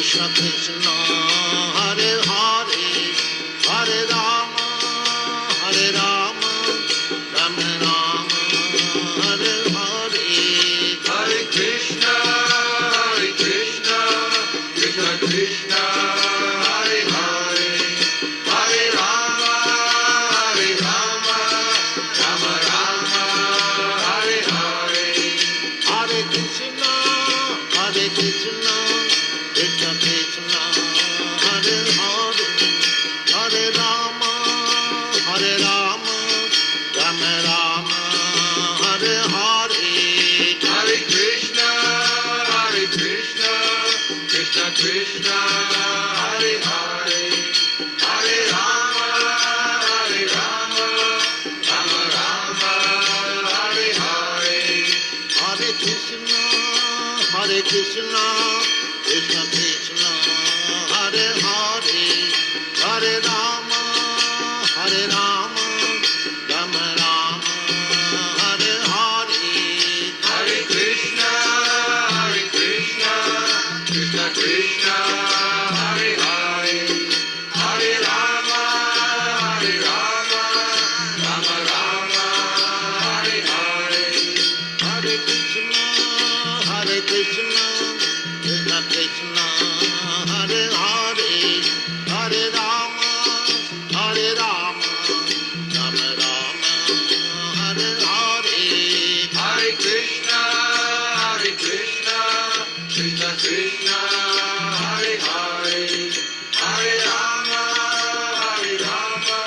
Krishna Krishna Hare Hare Hare Rama Rama Rama Hare Hare Hare Krishna Krishna Krishna Hare Hare Hare Rama Rama Rama Hare Hare Hare Krishna Krishna Krishna Hare Hare Hare Rama Rama Rama Hare Hare Hare Krishna Krishna Krishna Hare Hare Hare Rama Rama Rama Hare Hare Hare Krishna Krishna Krishna Hare Hare Hare Rama Rama Rama Hare Hare Hare Krishna Krishna Krishna Hare Hare Hare Rama Rama Rama Hare Hare Hare Krishna Krishna Krishna Hare Hare Hare Rama Rama Rama Hare Hare Hare Krishna Krishna Krishna Hare Hare Hare Rama Rama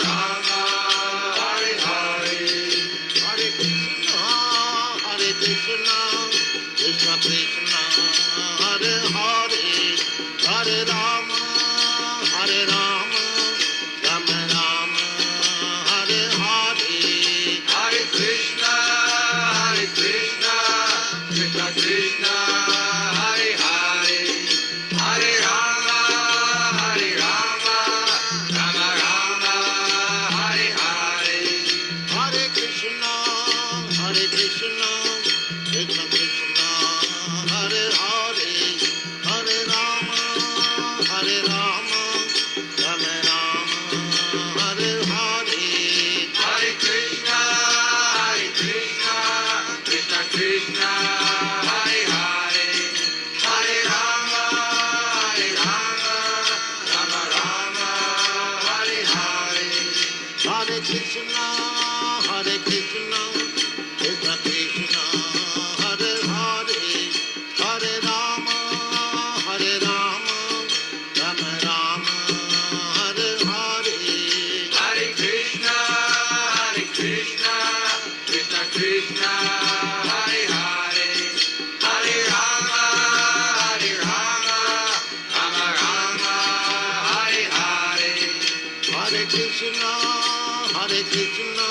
Rama Hare Hare Hare Krishna Krishna Krishna Hare Hare Hare Rama Rama Rama Hare Hare Hare Krishna Krishna Krishna Hare Hare Hare Rama Rama Rama Hare Hare Hare Krishna Krishna Krishna Hare Hare Hare Rama Rama Rama Hare Hare Hare Krishna Krishna Krishna Hare Hare Hare Rama Rama Rama Hare Hare Hare Krishna Krishna Krishna Hare Hare Hare Rama Rama Rama Hare Hare Hare Krishna Krishna Krishna Hare Hare Hare Rama Rama Rama Hare Hare Hare Krishna Krishna Krishna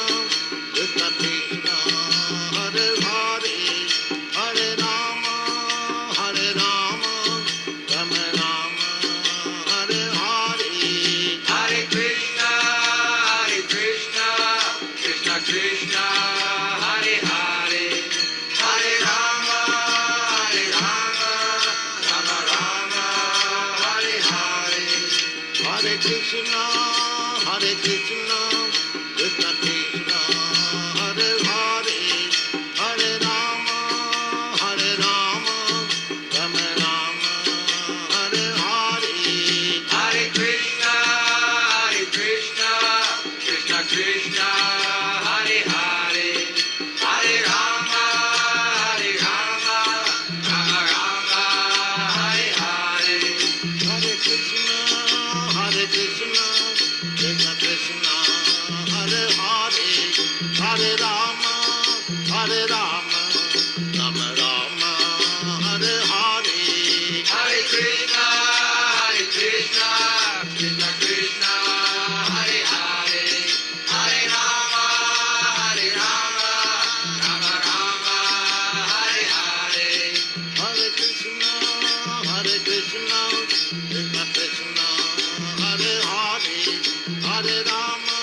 Hare Hare Hare Rama Rama Rama Hare Hare Hare Krishna Krishna Krishna Hare Hare Hare Rama Rama Rama Hare Hare Hare Krishna Krishna Krishna Hare Hare Hare Rama Rama Rama Hare Hare Hare Krishna Krishna Krishna Hare Hare Hare Rama Rama Rama Hare Hare Hare Krishna Krishna Krishna Hare Hare Hare Rama Rama Rama Hare Hare Hare Krishna Krishna Krishna Hare Hare Hare Rama Rama Rama Hare Hare Hare Krishna Krishna Krishna Hare Hare Hare Rama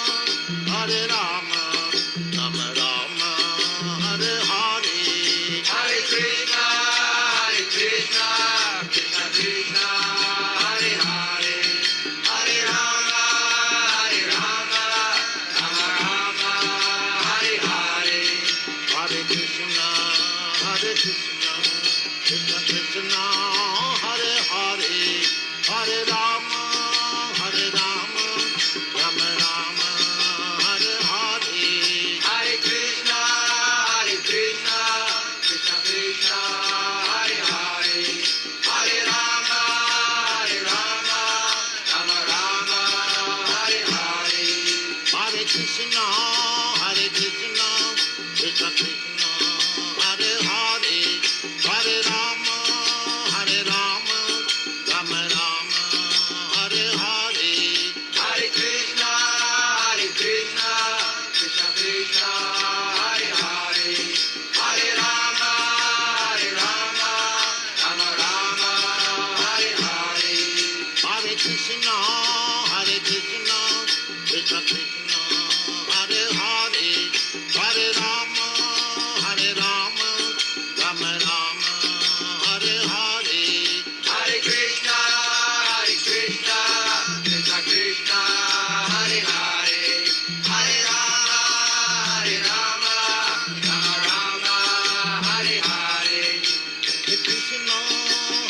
Rama Rama Hare Hare Hare Krishna Krishna Krishna, Hare Krishna, Krishna Krishna, Hare Hare, Hare Rama, Hare Rama, Rama Rama, Hare Hare. Hare Krishna, Krishna Krishna, Hare Hare, Hare Rama, Rama Rama, Hare Hare. Hare Krishna, Krishna Krishna, Hare Hare, Hare Rama, Rama Rama, Hare Hare. Hare Krishna, Krishna Krishna, Hare Hare, Hare Rama, Rama Hare Hare.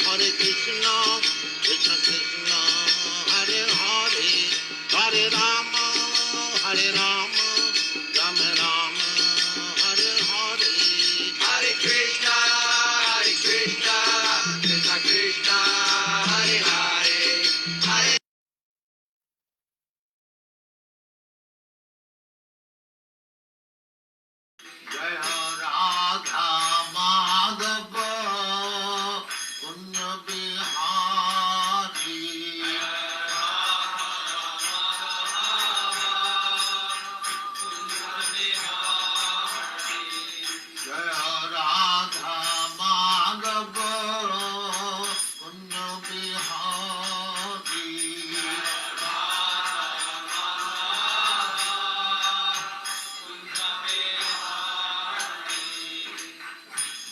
Hare Krishna, Krishna Krishna, Hare Hare, Hare Rama, Rama Rama, Hare Hare. Hare Krishna, Krishna Krishna, Hare Hare, Hare Jai Radha Madhava Punya Bihari. Jai Radha Madhava Punya Bihari.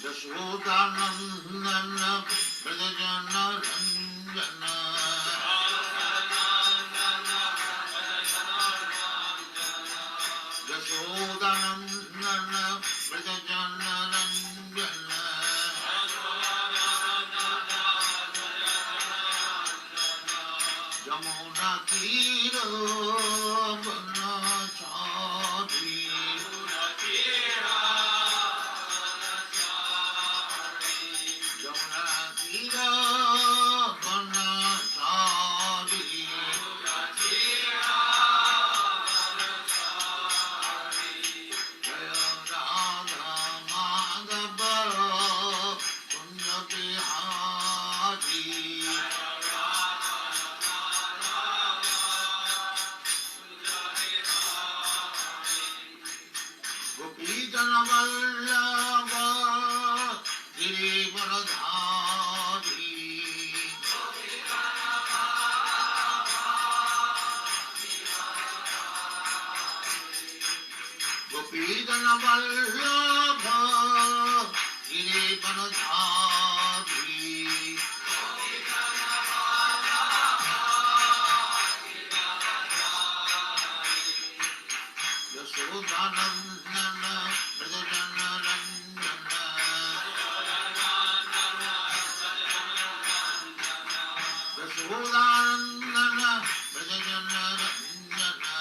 Yashodanandana Vrajajana Ranjana. Yashodanandana Vrajajana Ranjana. Yamuna Tira Vanachari. Yamuna Tira Vanachari. Jaya Radha Madhava Punya Bihari. Gopijana Vallabha Girivaradhari. Gopijana Vallabha Girivaradhari. Yashodanandana Vrajajana Ranjana. Yashodanandana Vrajajana Ranjana.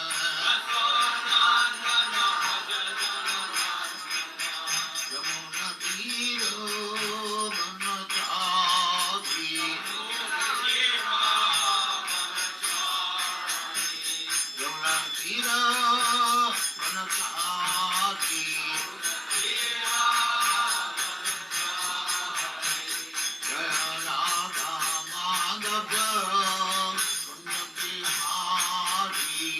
Yamuna Tira Vanachari. Yamuna Tira Vanachari. Jaya Radha Madhava Punya Bihari.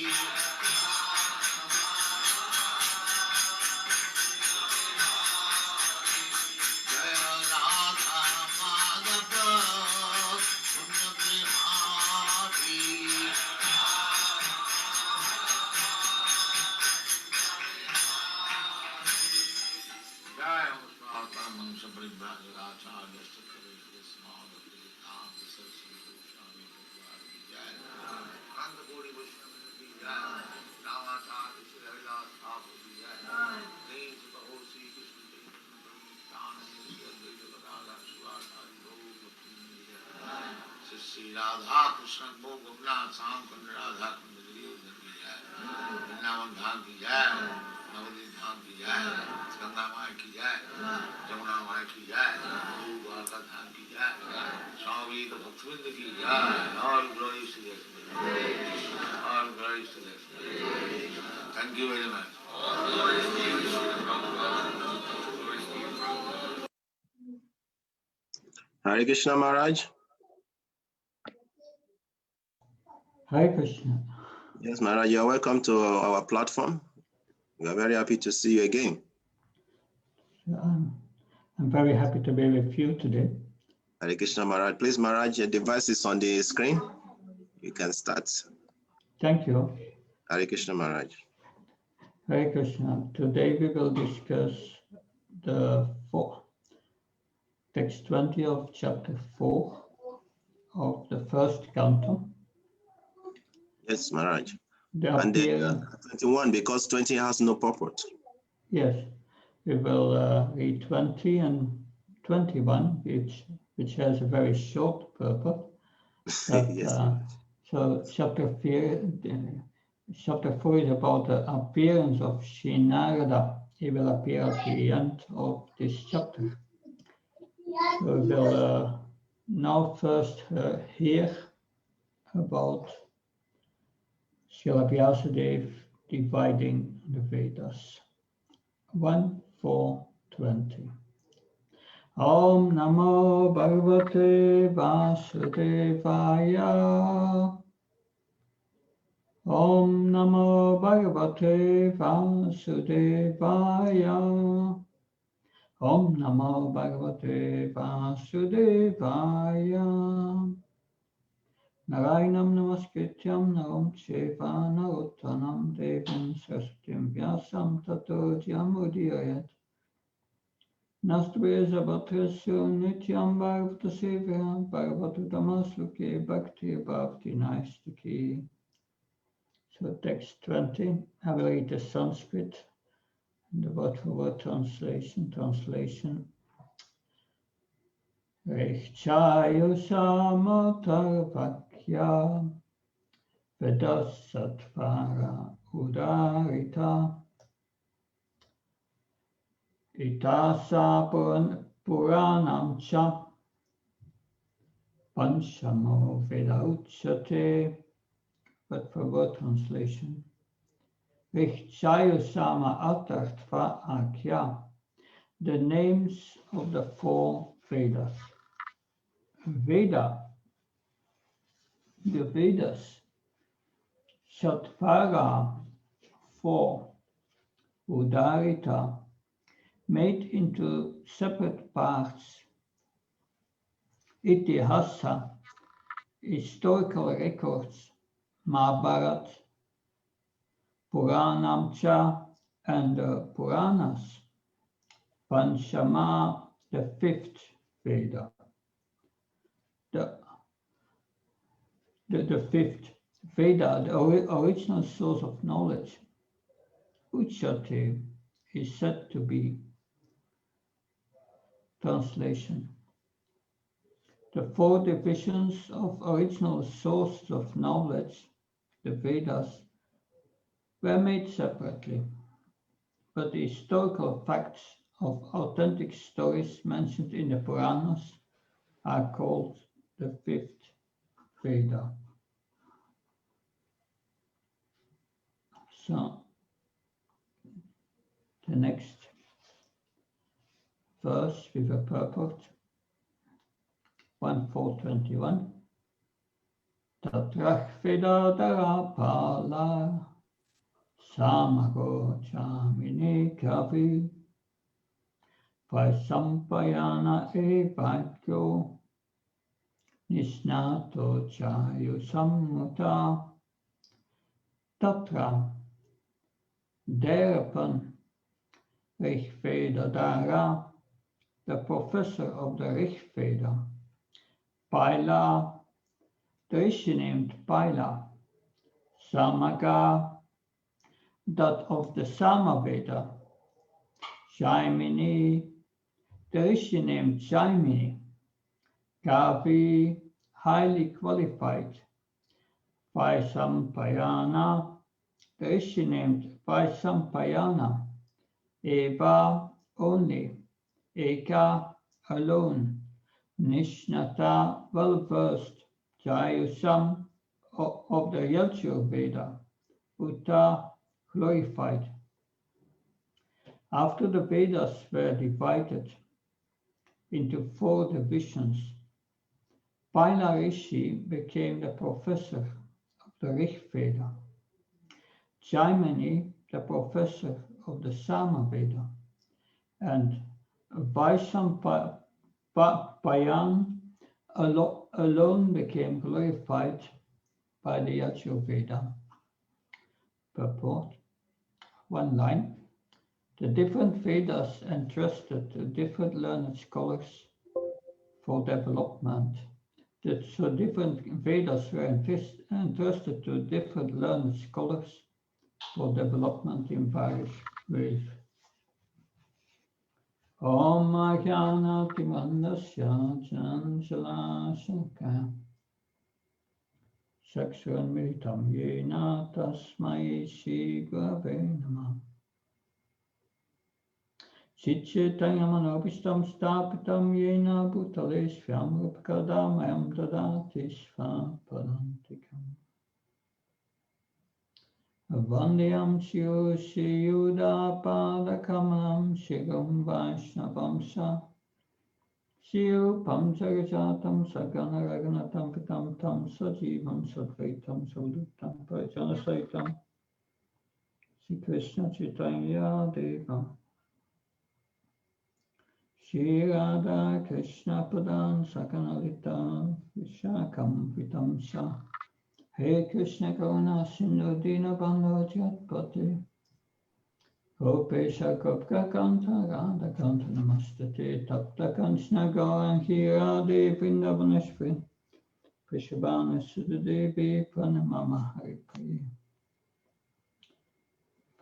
Jaya Radha Madhava Punya Bihari. Jai Mahatma Mansa Paribhajagacharya Sakare Small Ram Saraswati Goswami Bhagavad Jai Nanda Gori Vaishnava Jai Ramacharya Sri Haridas Thakur Jai Names of the whole Sri Krishna Chaitanya Sri Advaita Gadadhar Shivasari Gaur Jai Sri Radha Krishna Bhogavna Sam Kund Radha Kund Jai Vrindavan Dham Ki Jai Navdeep धाम की जय, गंगा माई की जय, जमुना माई की जय, द्वारका धाम की जय, स्वामी भक्तवृंद की जय, all glories to the Lord, all glories to the Lord. Thank you very much. Hare Krishna Maharaj. Hare Krishna. Yes, Maharaj, you are welcome to our platform. We are very happy to see you again. I'm very happy to be with you today. Hare Krishna Maharaj. Please, Maharaj, your device is on the screen. You can start. Thank you. Hare Krishna Maharaj. Hare Krishna. Today we will discuss the text 20 of chapter 4 of the first canto. Yes, Maharaj. The And then appearance. 21, because 20 has no purport. Yes, we will read 20 and 21, which has a very short purport. Yes, Maharaj. So chapter 4 is about the appearance of Sri Narada. He will appear at the end of this chapter. So we will now first hear about Srila Vyasadeva dividing the Vedas. 1:4:20. Om Namo Bhagavate Vasudevaya. Om Namo Bhagavate Vasudevaya. Om Namo Bhagavate Vasudevaya. Narayanam Namaskrityam Naram Cheva Narottanam Devim Saraswatim Vyasam Tato Jyamudiyayat. Nastreza Bhatrasu Nityam Bhagavata Sevya Bhagavata Damasluke Bhakti Bhakti Naistaki. So text 20, I will read the Sanskrit, the word-for-word translation. Rechchayo Samatarvakya Vedasatvara Udarita Itasa Puranam Cha Panchamo Veda Uchate. Word-for-word translation. Rechchayo Sama Atartva Akya. The names of the 4 Vedas. Veda, the Vedas, Satvara, 4, Udarita, made into separate parts, Itihasa, historical records, Mahabharat, Puranamcha, and the Puranas, Panchama, the 5th Veda. The 5th Veda, the original source of knowledge, Uchate, is said to be translation. The 4 divisions of original sources of knowledge, the Vedas, were made separately, but the historical facts of authentic stories mentioned in the Puranas are called the 5th Veda. So, the next verse with a purport, 1:4:21. Tatrach Vedadara Pala Samago Chamini Kavi Paisampayana Evadyo Nisnato Chayu Sammuta Tatra. Thereupon Rigvedadara, the professor of the Rigveda, Paila, the rishi named Paila, Samaga, that of the Samaveda, Jaimini, the rishi named Jaimini, Gavi, highly qualified, Vaisampayana, the rishi named Vaisampayana, Eva, only, Eka, alone, Nishnata, well-versed, Jayusam, of the Yajur Veda, Uta, glorified. After the Vedas were divided into 4 divisions, Paila Rishi became the professor of the Rig Veda, Jaimini the professor of the Samaveda, and Vaishampayan alone became glorified by the Yajurveda. Purport, one line. The different Vedas entrusted to different learned scholars for development. So different Vedas were entrusted to different learned scholars for development in various ways. Om Ajnana Timandasya Chanchala Shaka Chakshurmilitam Yena Tasmai Shri Gurave Namah Chitchaitanyamanopistam Stapitam Yena Bhutale Svyam Rupakadamayam Dadati Svapadantikam Vandiyam Shio Shiyuda Padakamam Shigam Vaishnavam Sa Shio Pam Jagajatam Sagana Raganatam Pitam Tam Sajivam Sadvaitam Saudutam Prajana Saitam Shri Krishna Chaitanya Deva Shri Radha Krishna Padan Sakanalita Vishakam Vitam Sa Hare Krishna Karuna Sindhu Dina Bandhu Jatpati Gopesha Gopka Kanta Radha Kanta Namastate Tapta Kanchna Gaurangi Radhe Vrindavaneshvri Prishabhana Sudadevi Pranamama Hari Priya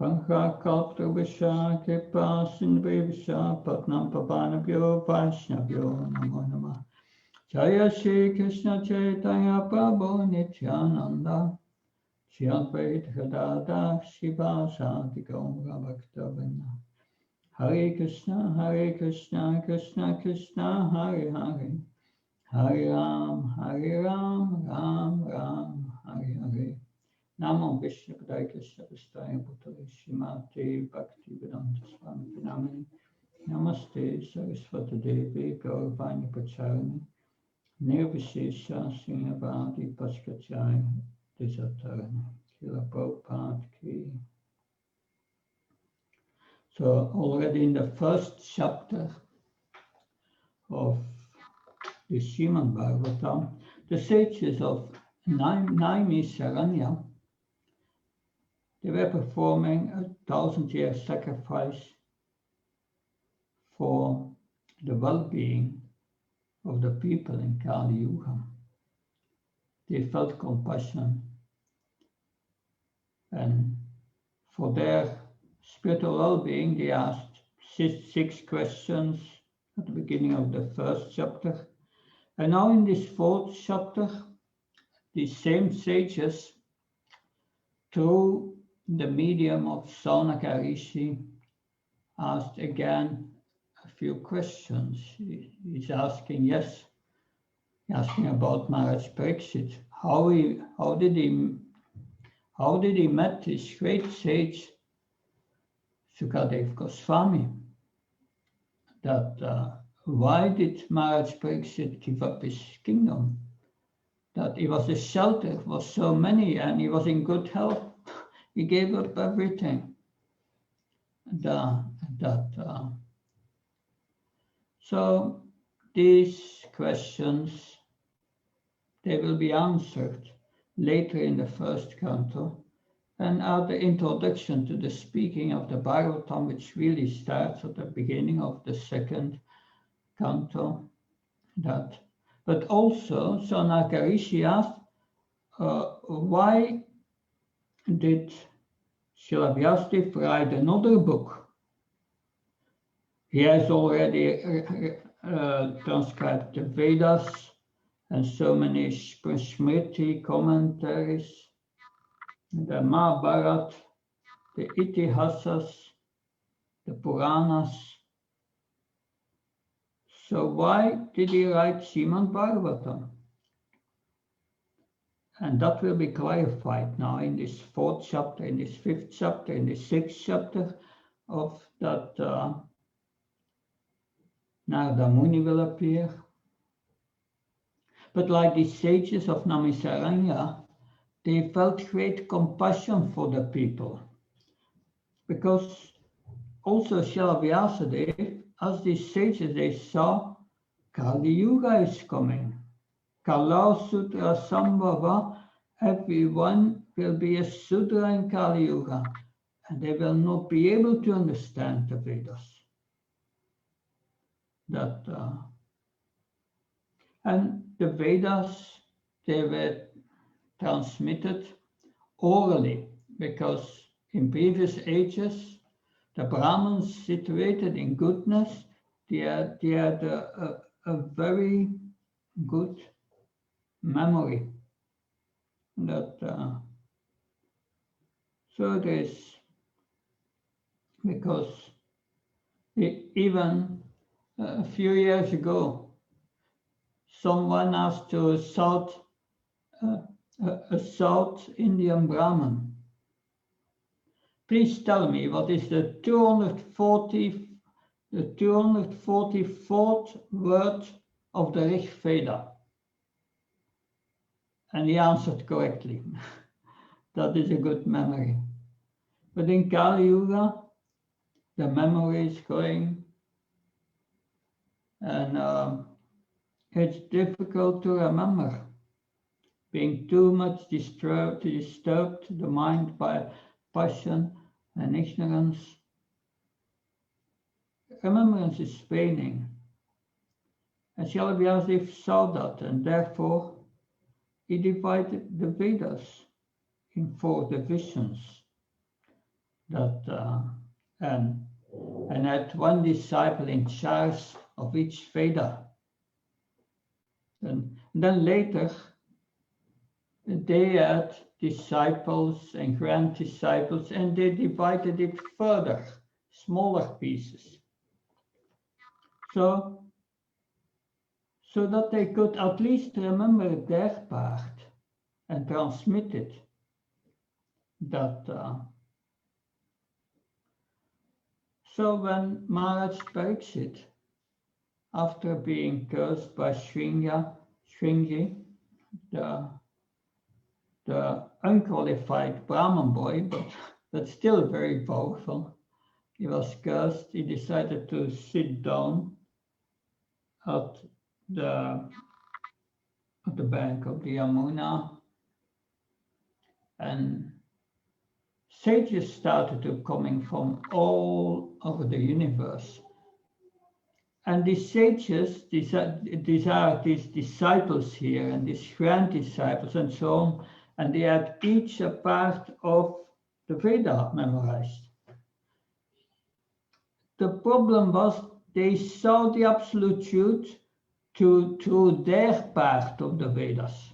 Pankha Kalpta Visha Kripa Sindhu Visha Patnam Pavanabhyo Vaishnavyo Namo Namah Jaya Shri Krishna Chaitanya Prabhu Nityananda Shri Advaita Gadadhar Shivasadi Gaura Bhaktavinda Hare Krishna Krishna Krishna Hare Hare Hare Ram Ram Ram Hare Hare Namo Vishnu Padaya Krishna Vistaya Bhutale Shrimati Bhakti Vedanta Swami Namini Namaste Saraswati Devi Gauravani Pacharani Nirvishesha Srinivadi Paskachai Desatarana Kila Prabhupada Ki. So already in the first chapter of the Srimad Bhagavatam, the sages of Naimisaranya, they were performing 1,000-year sacrifice for the well-being of the people in Kali Yuga. They felt compassion, and for their spiritual well-being, they asked six questions at the beginning of the first chapter. And now in this fourth chapter, these same sages, through the medium of Saunaka Rishi, asked again a few questions. He's asking, asking about Maharaj Pariksit. How did he met this great sage Sukadev Goswami? That why did Maharaj Pariksit give up his kingdom? That he was a shelter for so many, and he was in good health. He gave up everything. So these questions, they will be answered later in the first canto, and are the introduction to the speaking of the Bhagavatam, which really starts at the beginning of the second canto. But also, Saunaka Rishi asked, why did Srila Vyasadeva write another book? He has already transcribed the Vedas and so many Smriti commentaries, the Mahabharata, the Itihasas, the Puranas. So why did he write Srimad Bhagavatam? And that will be clarified now in this 4th chapter, in this 5th chapter, in this 6th chapter of that Narada Muni will appear. But like the sages of Namisaranya, they felt great compassion for the people. Because also Srila Vyasadeva, as these sages, they saw Kali Yuga is coming. Kala Sutra Sambhava, everyone will be a Sudra in Kali Yuga, and they will not be able to understand the Vedas. And the Vedas, they were transmitted orally, because in previous ages, the Brahmins situated in goodness, they had a very good memory. So it is, because even a few years ago, someone asked to a South Indian Brahmin, please tell me what is the 244th word of the Rig Veda? And he answered correctly. That is a good memory. But in Kali Yuga, the memory is going, and it's difficult to remember. Being too much disturbed the mind by passion and ignorance. Remembrance is fading. And Srila Vyasadeva saw that, and therefore he divided the Vedas in 4 divisions. And had one disciple in charge of each Veda. And then later, they had disciples and grand disciples, and they divided it further, smaller pieces. So that they could at least remember their part and transmit it. So when Maharaj Pariksit, after being cursed by Shringi, the unqualified Brahman boy, but still very powerful, he was cursed. He decided to sit down at the bank of the Yamuna, and sages started to coming from all over the universe. And these sages, these are these disciples here, and these grand disciples and so on, and they had each a part of the Veda memorized. The problem was they saw the absolute truth to their part of the Vedas.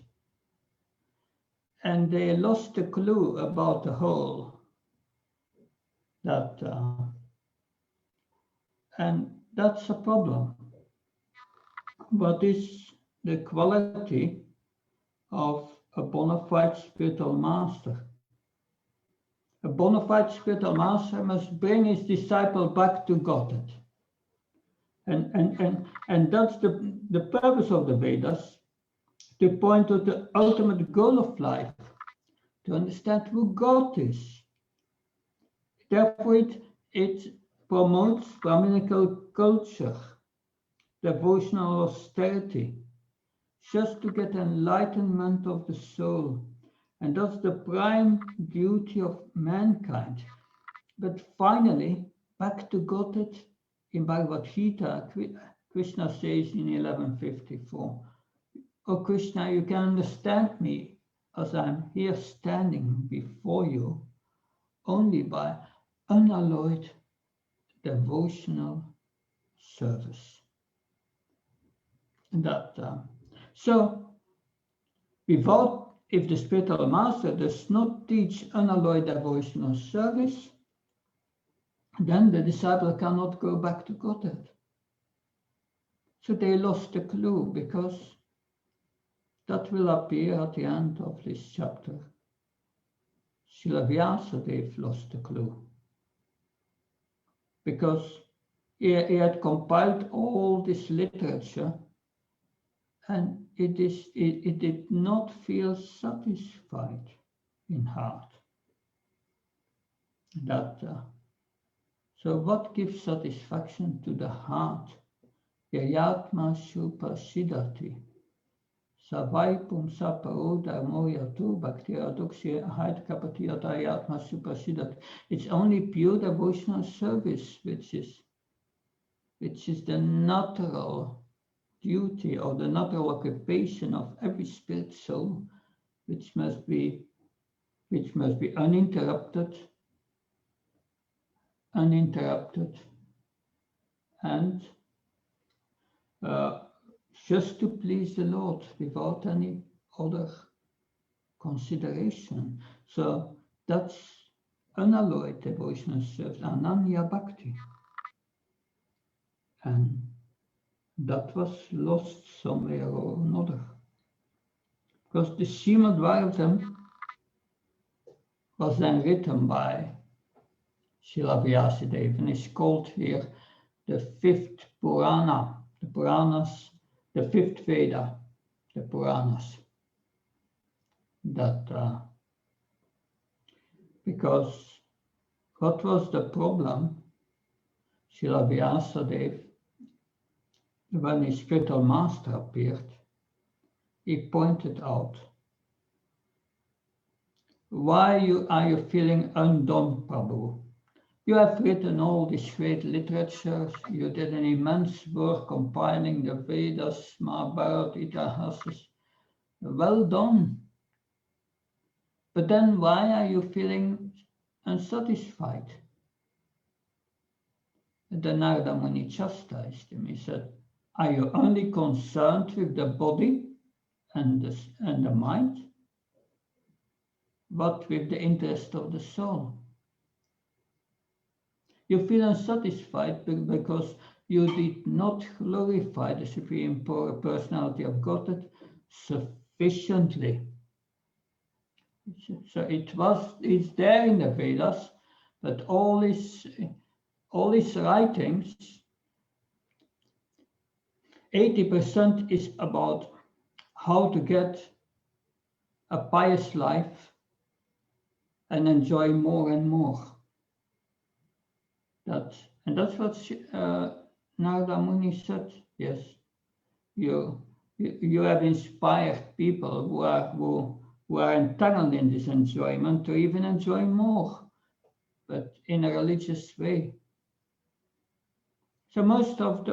And they lost the clue about the whole. And that's a problem. What is the quality of a bona fide spiritual master? A bona fide spiritual master must bring his disciple back to Godhead. And that's the purpose of the Vedas, to point to the ultimate goal of life, to understand who God is. Therefore, it promotes Brahminical culture, devotional austerity, just to get enlightenment of the soul. And that's the prime duty of mankind. But finally, back to Godhead, in Bhagavad Gita, Krishna says in 1154, "Oh Krishna, you can understand me as I'm here standing before you only by unalloyed devotional service." So, if the spiritual master does not teach unalloyed devotional service, then the disciple cannot go back to Godhead. So they lost the clue, because that will appear at the end of this chapter. Srila Vyasadeva lost the clue because he had compiled all this literature and it did not feel satisfied in heart. So what gives satisfaction to the heart? Yayatma Supasiddhati. Savaipum Saparoda Moyatu Bhakti Ahat Kapatiyata Yatma Supasiddhati. It's only pure devotional service which is the natural duty or the natural occupation of every spirit soul, which must be uninterrupted, and just to please the Lord without any other consideration. So that's unalloyed devotional service, Ananya Bhakti. And that was lost somewhere or another. Because the Srimad Bhagavatam was then written by Srila Vyasadeva and is called here the fifth Purana, the Puranas, the fifth Veda, the Puranas. Because what was the problem? Srila Vyasadeva, when his spiritual master appeared, he pointed out, why are you feeling undone, Prabhu? You have written all this great literature, you did an immense work compiling the Vedas, Mahabharata, Itihasas. Well done. But then why are you feeling unsatisfied? And then Narada Muni chastised him. He said, are you only concerned with the body and the mind? What with the interest of the soul? You feel unsatisfied because you did not glorify the Supreme Personality of Godhead sufficiently. So it's there in the Vedas, but all his writings, 80% is about how to get a pious life and enjoy more and more. And that's what Narada Muni said. Yes, you have inspired people who are entangled in this enjoyment to even enjoy more, but in a religious way. So most of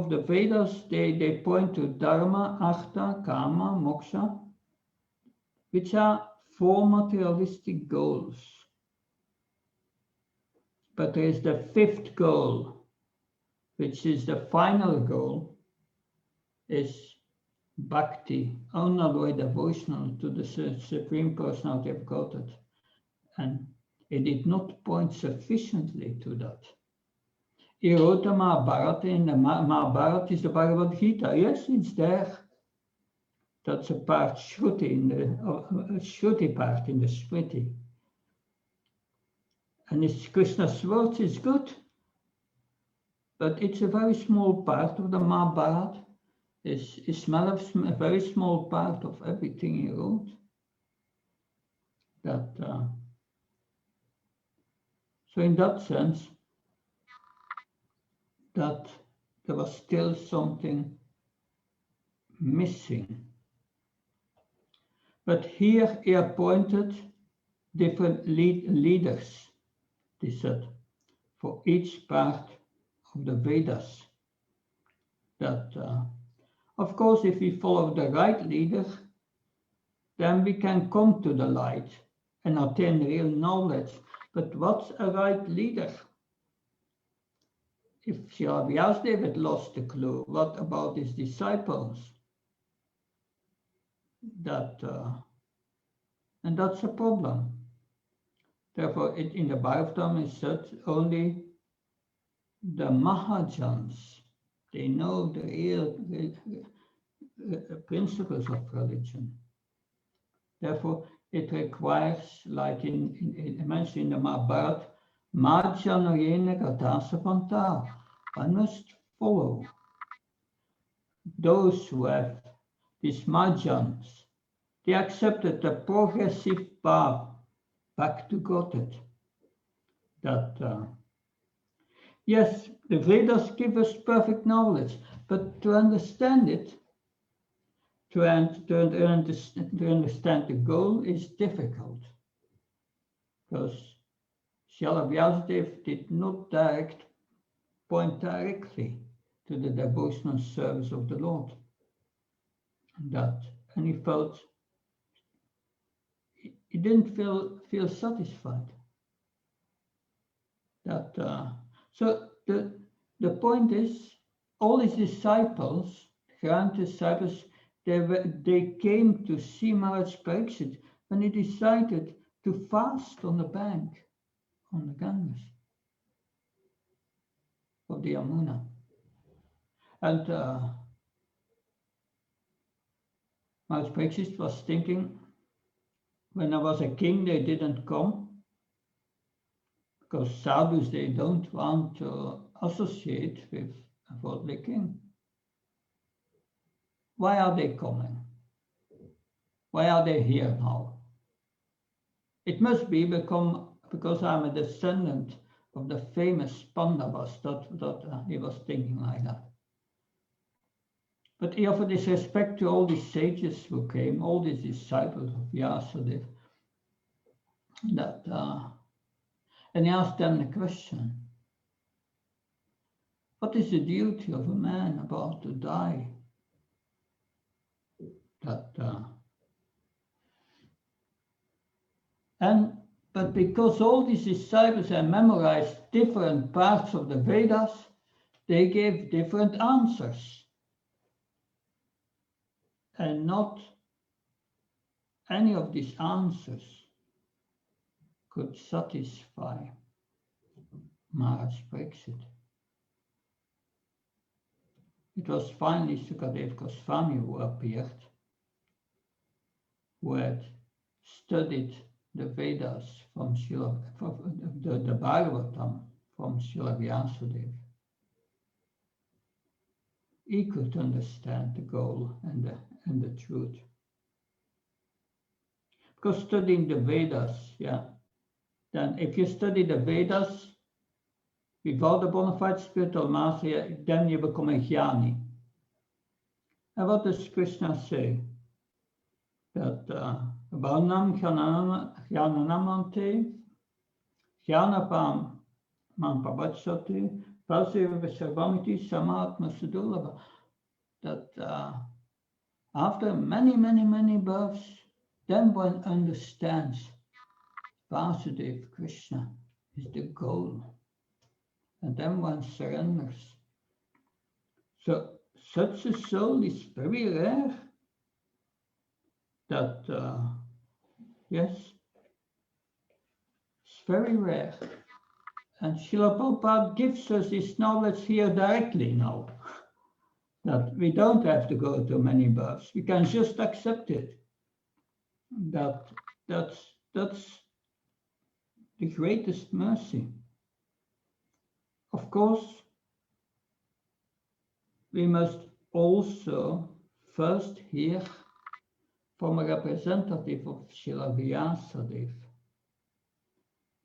the Vedas, they point to Dharma, Artha, Kama, Moksha, which are 4 materialistic goals. But there is the 5th goal, which is the final goal, is bhakti, unalloyed devotional to the Supreme Personality of Godhead. And it did not point sufficiently to that. He wrote the Mahabharata, and the Mahabharata is the Bhagavad Gita. Yes, it's there. That's a part Shruti, Shruti part in the Smriti. And it's Krishna's words is good, but it's a very small part of the Mahabharata. It's a very small part of everything he wrote. So in that sense, that there was still something missing. But here he appointed different leaders, he said, for each part of the Vedas. Of course, if we follow the right leader, then we can come to the light and attain real knowledge. But what's a right leader? If Srila Vyasadeva had lost the clue, what about his disciples? And that's a problem. Therefore, in the Bhagavatam is said only the Mahajans, they know the principles of religion. Therefore, it requires, like mentioned in the Mahabharata, Majjanoyena Gatasa Panta. One must follow those who have these Majjans. They accepted the progressive path back to Godhead. That yes, the Vedas give us perfect knowledge, but to understand it, to understand the goal is difficult, because Srila Vyasadeva did not point directly to the devotional service of the Lord. And he felt he didn't feel satisfied. So the point is, all his disciples, grand disciples, they came to see Maharaj Pariksit when he decided to fast on the bank, on the Ganges of the Yamuna. And Maharaj Pariksit was thinking, when I was a king, they didn't come, because sadhus, they don't want to associate with a worldly king. Why are they coming? Why are they here now? It must be because I'm a descendant of the famous Pandavas, that he was thinking like that. But he offered his respect to all these sages who came, all these disciples of Vyasadeva, and he asked them the question, what is the duty of a man about to die? But because all these disciples had memorized different parts of the Vedas, they gave different answers. And not any of these answers could satisfy Maharaj Pariksit. It was finally Sukadeva Goswami who appeared, who had studied the Vedas from the Bhagavatam from Srila Vyasadeva. He could understand the goal and the truth. Because studying the Vedas, then if you study the Vedas without a bona fide spiritual mastery, then you become a jnani. And what does Krishna say? That Varnam Jnanamante Jnanapam Mampavachati Praseva Sarvamiti Samatma Sudulava. That after many births, then one understands Vasudeva Krishna is the goal. And then one surrenders. So such a soul is very rare. That, yes, it's very rare. And Srila Prabhupada gives us this knowledge here directly now. That we don't have to go to many births. We can just accept it. That's the greatest mercy. Of course, we must also first hear from a representative of Srila Vyasadeva,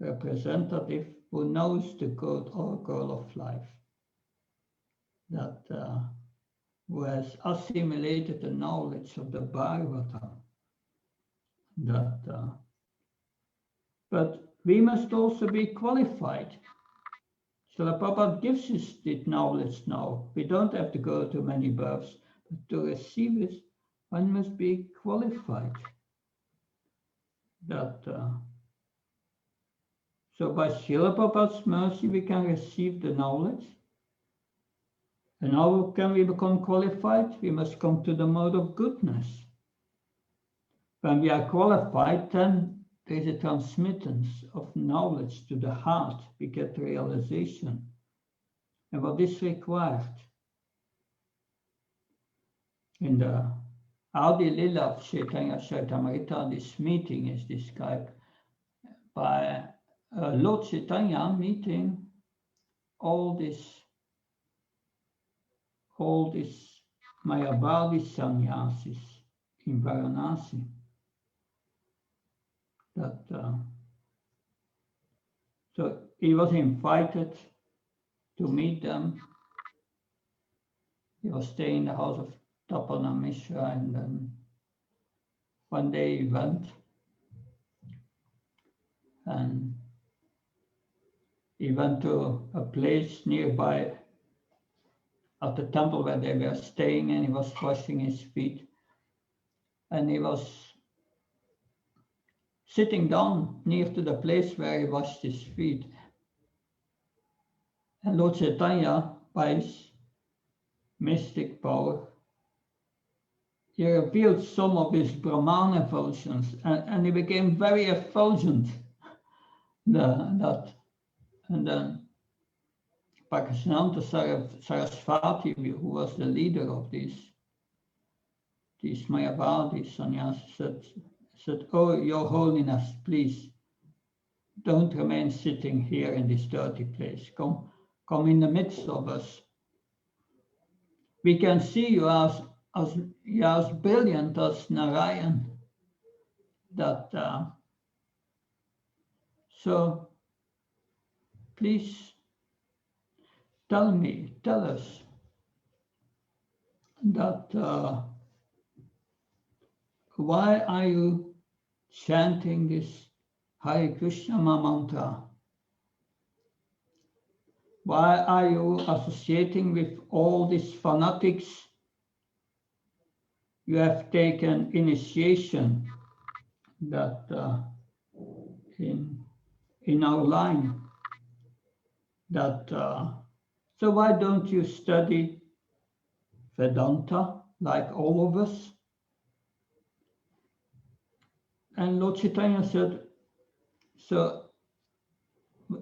representative who knows the good or goal of life, who has assimilated the knowledge of the Bhagavatam. But we must also be qualified. Srila Prabhupada gives us this knowledge now. We don't have to go to many births, but to receive it, one must be qualified. So by Srila Prabhupada's mercy, we can receive the knowledge. And how can we become qualified? We must come to the mode of goodness. When we are qualified, then there is a transmittance of knowledge to the heart. We get realization. And what is required? in the Adi Lila of Chaitanya Charitamrita, this meeting is described by Lord Chaitanya meeting all these Mayavadi sannyasis in Varanasi. So he was invited to meet them. He was staying in the house of Tapana Mishra, and then one day he went, and he went to a place nearby at the temple where they were staying, and he was washing his feet, and he was sitting down near to the place where he washed his feet. And Lord Chaitanya, by his mystic power, he revealed some of his Brahman effulgence, and he became very effulgent. And then Pakishnanta Sarasvati, who was the leader of these Mayavadi sannyasis, said, "Oh, Your Holiness, please don't remain sitting here in this dirty place. Come in the midst of us. We can see you as brilliant as Narayan. So please tell us that why are you chanting this Hare Krishna mantra? Why are you associating with all these fanatics? You have taken initiation that in our line. So why don't you study Vedanta like all of us?" And Lord Chaitanya said,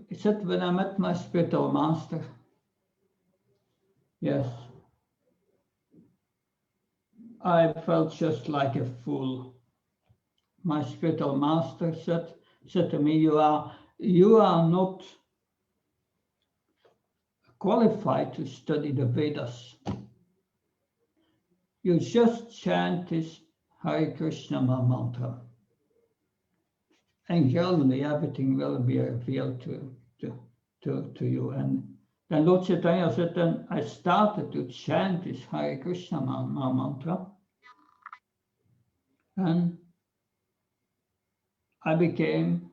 he said, "When I met my spiritual master, yes, I felt just like a fool. My spiritual master said to me, you are not qualified to study the Vedas. You just chant this Hare Krishna mantra, and gradually everything will be revealed to you." And then Lord Chaitanya said, then I started to chant this Hare Krishna mantra, and I became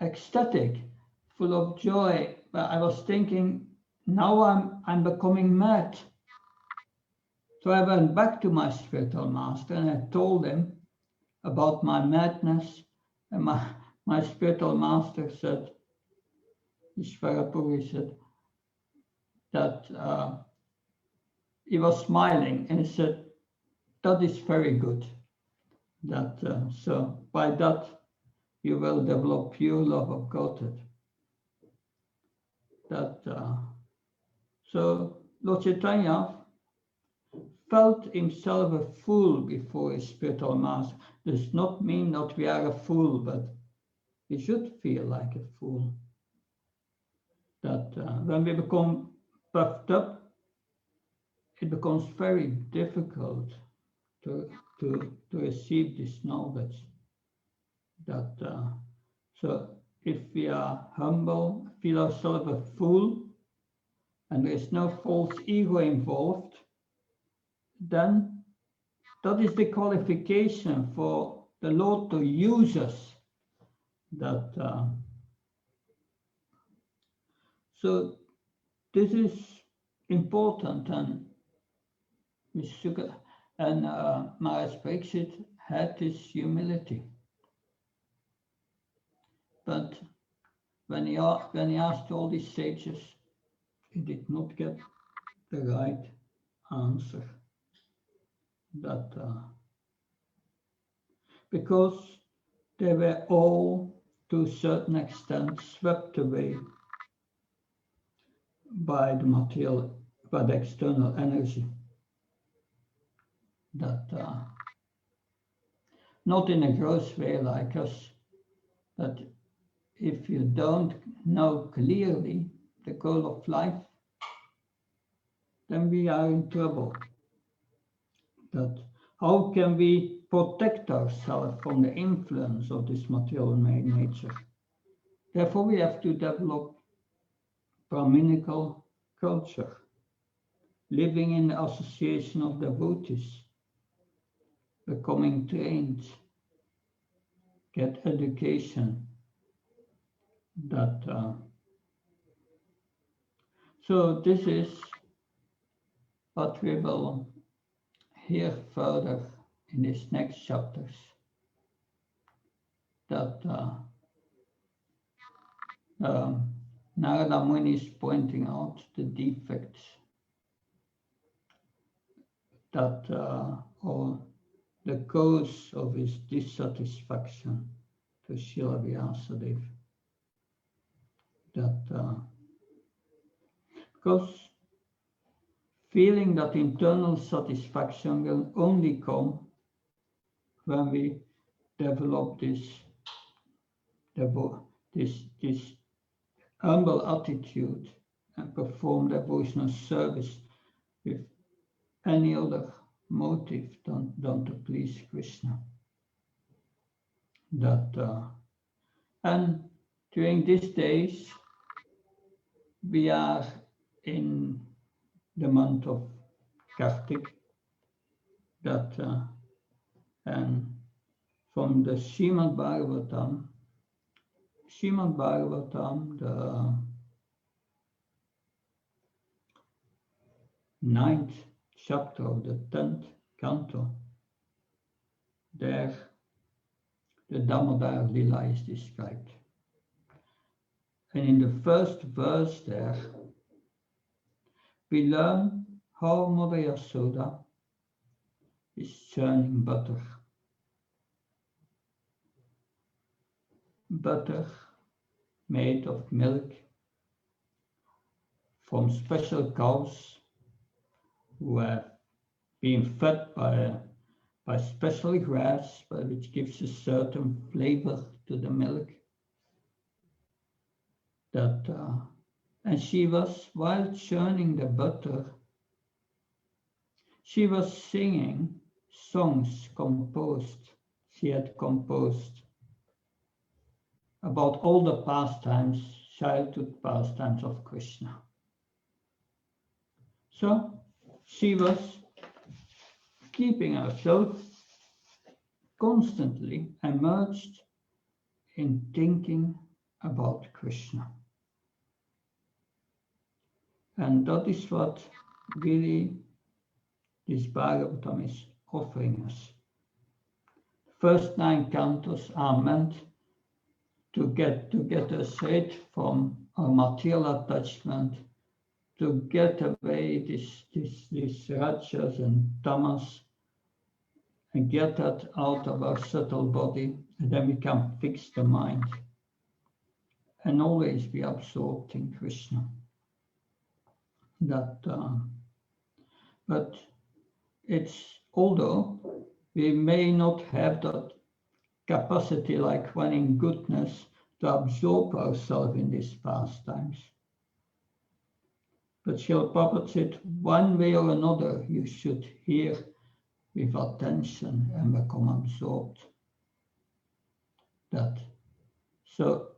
ecstatic, full of joy. But I was thinking, now I'm becoming mad. So I went back to my spiritual master and I told him about my madness. And my spiritual master said, Ishvarapuri said, that he was smiling and he said, "That is very good. So by that you will develop pure love of Godhead." So Lord Chaitanya felt himself a fool before his spiritual master. Does not mean that we are a fool, but we should feel like a fool. That when we become puffed up, it becomes very difficult to receive this knowledge. So if we are humble, feel ourselves a fool, and there is no false ego involved, then that is the qualification for the Lord to use us. So this is important, and Maharaj Pariksit had this humility. But when he asked all these sages, he did not get the right answer. Because they were all, to a certain extent, swept away by the material, by the external energy. that not in a gross way like us, but if you don't know clearly the goal of life, then we are in trouble. That how can we protect ourselves from the influence of this material nature? Therefore, we have to develop Brahminical culture, living in the association of devotees, becoming trained, get education. So this is what we will hear further in these next chapters. That Narada Muni is pointing out the defects that or the cause of his dissatisfaction to Srila Vyasadeva. That because feeling that internal satisfaction will only come when we develop this humble attitude and perform devotional service with any other motive than to please Krishna. And during these days, we are in the month of Kartik, and from the Srimad Bhagavatam, the 9th chapter of the 10th canto, there the Damodar Lila is described. And in the first verse there, we learn how Mother Yasoda is churning butter. Butter made of milk from special cows who have been fed by special grass, which gives a certain flavor to the milk. And she was, while churning the butter, she was singing songs she had composed about all the pastimes, childhood pastimes of Krishna. So she was keeping herself constantly immersed in thinking about Krishna. And that is what really this Bhagavatam is offering us. The first 9 cantos are meant to get us rid from our material attachment, to get away this rajas and tamas, and get that out of our subtle body, and then we can fix the mind and always be absorbed in Krishna. But although we may not have that capacity like one in goodness to absorb ourselves in these pastimes, but Srila Prabhupada said, one way or another, you should hear with attention and become absorbed. So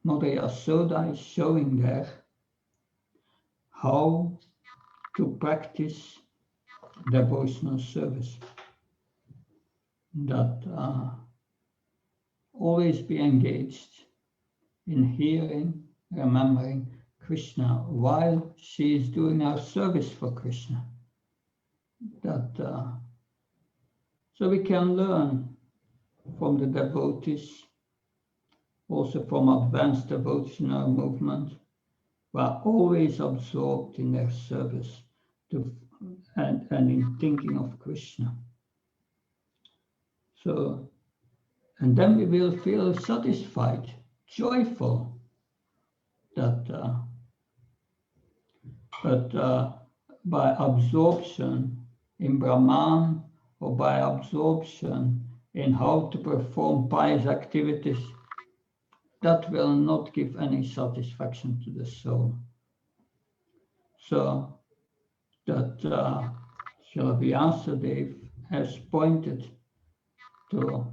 Mother Yasoda is showing there how to practice devotional service. Always be engaged in hearing, remembering Krishna while she is doing our service for Krishna. So we can learn from the devotees, also from advanced devotional movement, who are always absorbed in their service and in thinking of Krishna. So, and then we will feel satisfied, joyful, but by absorption in Brahman or by absorption in how to perform pious activities, that will not give any satisfaction to the soul. So that Srila Vyasadeva has pointed to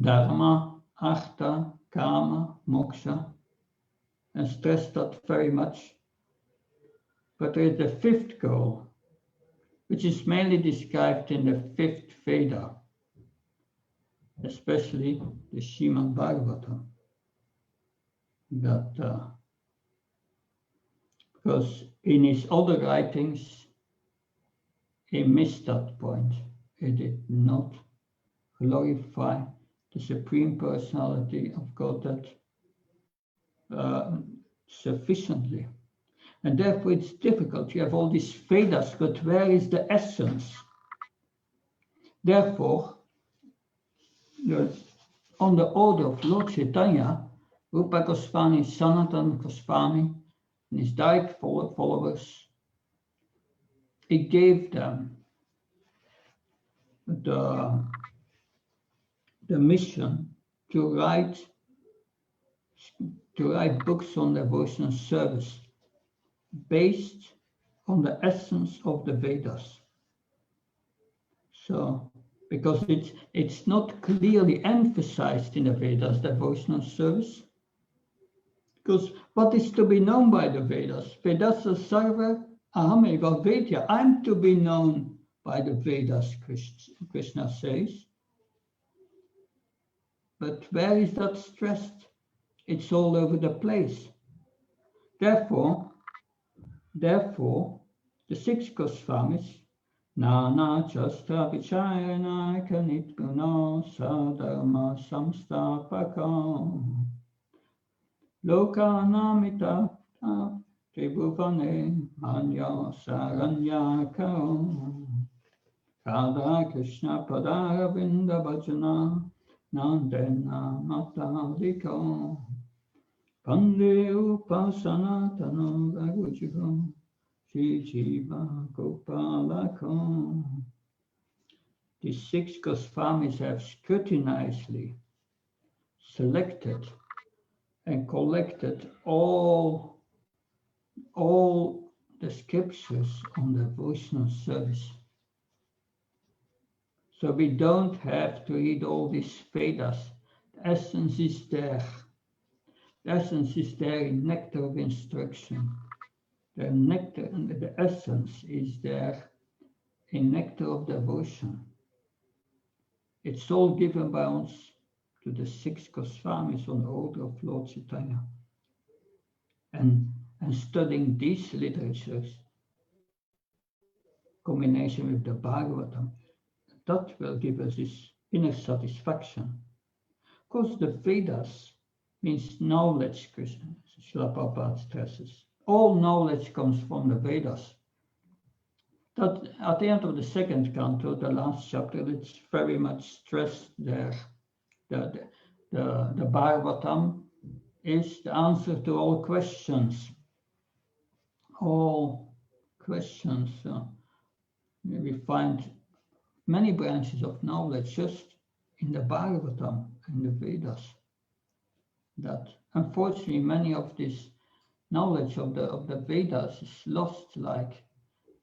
Dharma, Artha, Kama, Moksha, and stressed that very much. But there is the fifth goal, which is mainly described in the fifth Veda, especially the Srimad Bhagavatam, that because in his other writings he missed that point. He did not glorify the Supreme Personality of Godhead sufficiently. And therefore it's difficult. You have all these Vedas, but where is the essence? Therefore, on the order of Lord Chaitanya, Rupa Goswami, Sanatana Goswami, and his direct followers, he gave them the mission to write books on devotional service based on the essence of the Vedas. So, because it's not clearly emphasized in the Vedas, devotional service. Because what is to be known by the Vedas? Vedasa sarva ahameva vedya. I'm to be known by the Vedas, Krishna says. But where is that stressed? It's all over the place. Therefore, the six Goswamis, Nana Chastra Vichayana Kanitguna Sadharma Samstapaka Lokanamita Tribhuvane Manya Saranya Karo Radha Krishna Padara Vinda Bhajana Nandena Mataliko Pande Upasana Tano Ragujigo Shri Jiva Gopalako. These six Goswamis have scrutinizedly selected and collected all the scriptures on devotional service. So we don't have to read all these Vedas. The essence is there. The essence is there in nectar of instruction. The nectar and the essence is there in nectar of devotion. It's all given by us to the six Goswamis on the order of Lord Chaitanya. And studying these literatures, combination with the Bhagavatam, that will give us this inner satisfaction. Of course, the Vedas means knowledge, Srila Prabhupada stresses. All knowledge comes from the Vedas. That at the end of the second canto, the last chapter, it's very much stressed there. The Bhagavatam is the answer to all questions. All questions. We find many branches of knowledge just in the Bhagavatam and the Vedas. That unfortunately many of this knowledge of the Vedas is lost. Like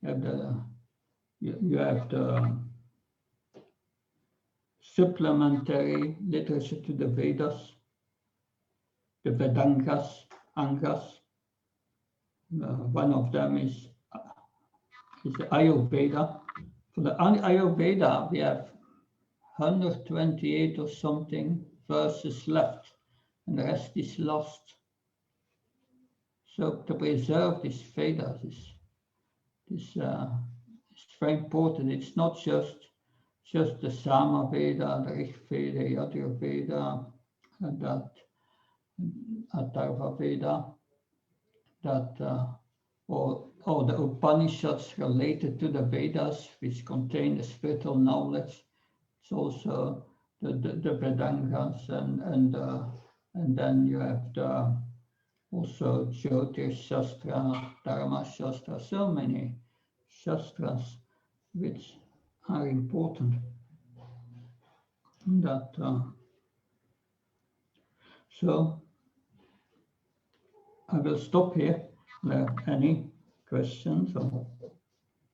you have the supplementary literature to the Vedas, the Vedangas, Angas. One of them is the Ayurveda. For the Ayurveda, we have 128 or something verses left, and the rest is lost. So to preserve these Vedas is very important. It's not just the Sama Veda, the Rig Veda, Yajur Veda, and that Atharva Veda, that or the Upanishads related to the Vedas, which contain the spiritual knowledge. It's also the Vedangas, and then you have also Jyotish Shastra, Dharma Shastra, so many shastras which are important. That so I will stop here. Are there any questions or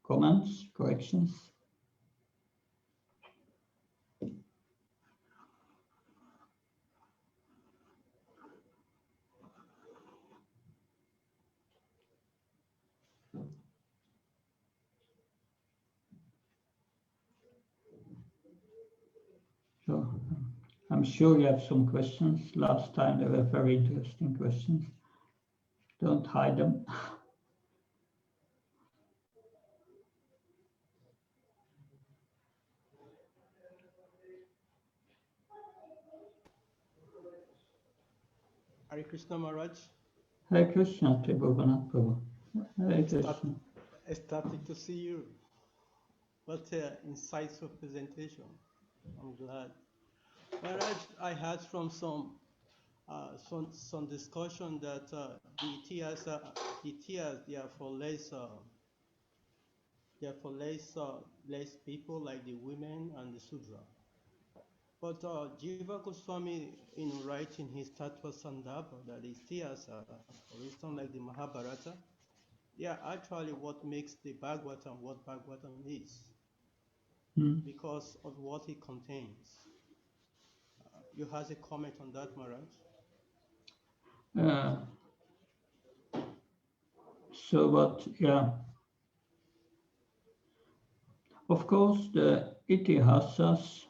comments, corrections? So I'm sure you have some questions. Last time they were very interesting questions. Don't hide them. Hare Krishna Maharaj. Hare Krishna, Tribhuvanat Prabhu. Hare Krishna. Ecstatic to see you. What an insightful presentation. I'm glad. Maharaj, I heard from some discussion that the tears they are for less less people like the women and the Sudra. But Jiva Goswami, in writing his Tattva Sandarbha, that is tears, for instance, like the Mahabharata, they are actually what makes the Bhagavatam what Bhagavatam is, because of what it contains. You have a comment on that, Maharaj? So what, yeah. Of course, the Itihasas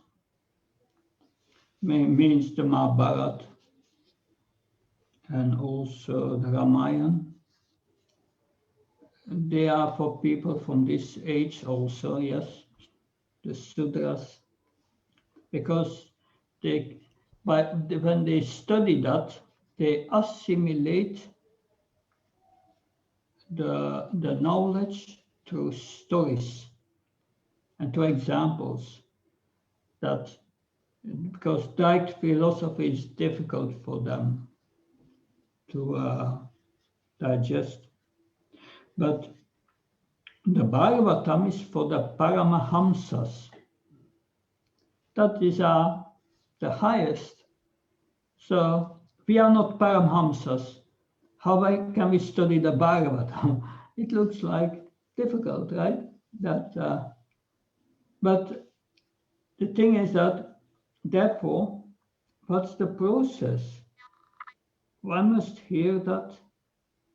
means the Mahabharata and also the Ramayana. They are for people from this age also, yes, the Sudras, because when they study that, they assimilate the knowledge through stories and through examples, that because direct philosophy is difficult for them to digest. But the Bhagavatam is for the Paramahamsas. That is the highest. So we are not Paramhamsas. How can we study the Bhagavatam? It looks like difficult, right? But the thing is that, therefore, what's the process? One must hear that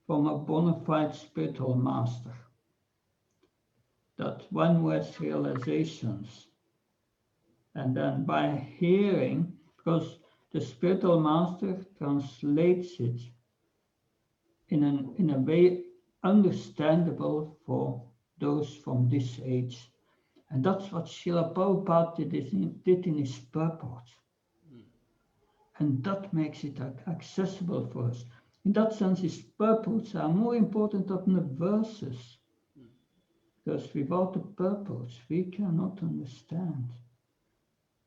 from a bona fide spiritual master, that one who has realizations. And then by hearing, because the spiritual master translates it in a way understandable for those from this age. And that's what Srila Prabhupada did in his purport. And that makes it accessible for us. In that sense, his purports are more important than the verses. Because without the purports, we cannot understand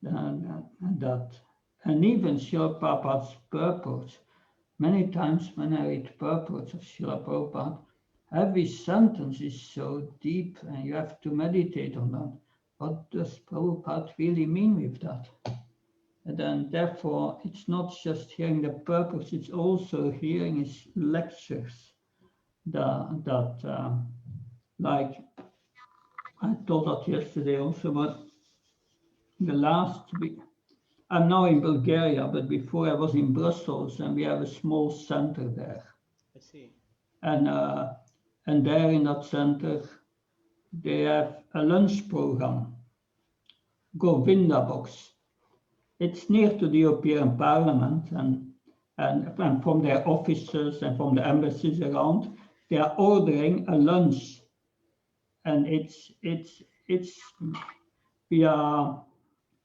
that. And even Srila Prabhupada's purports, many times when I read purports of Srila Prabhupada, every sentence is so deep and you have to meditate on that. What does Prabhupada really mean with that? And then therefore, it's not just hearing the purpose, it's also hearing his lectures like I told that yesterday also, but the last week, I'm now in Bulgaria, but before I was in Brussels, and we have a small center there. I see. And there in that center, they have a lunch program, Govinda Box. It's near to the European Parliament, and from their offices and from the embassies around, they are ordering a lunch, and we are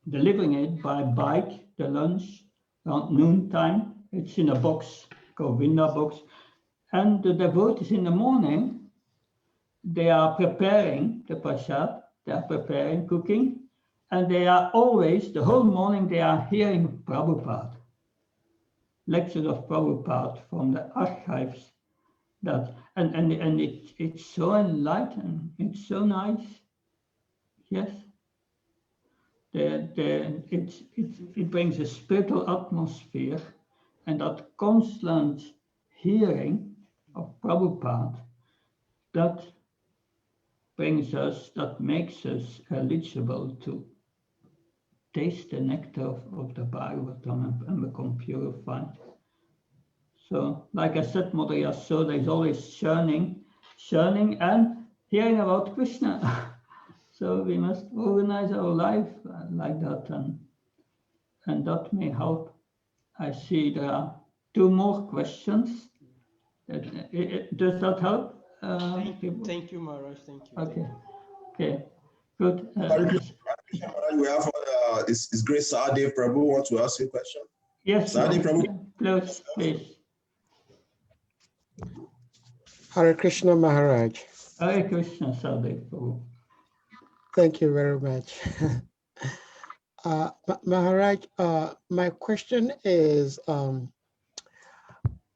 delivering it by bike, the lunch, around noontime. It's in a box, Govinda Box. And the devotees in the morning, they are preparing the prasad, they are preparing, cooking, and they are always, the whole morning, they are hearing Prabhupada, lectures of Prabhupada from the archives. That and it's so enlightening. It's so nice. Yes. It brings a spiritual atmosphere, and that constant hearing of Prabhupada, that makes us eligible to taste the nectar of the Bhagavatam and become purified. So, like I said, Mother Yasoda is always churning and hearing about Krishna. So we must organize our life like that, and that may help. I see there are 2 more questions. Does that help? Thank you, Maharaj. Thank you. Okay. Okay. Good. We have is Great Sahadev Prabhu want to ask you a question? Yes, Sahadev Prabhu. please. Hare Krishna Maharaj. Hare Krishna, Sahadev Prabhu. Thank you very much. Maharaj, my question is, I'm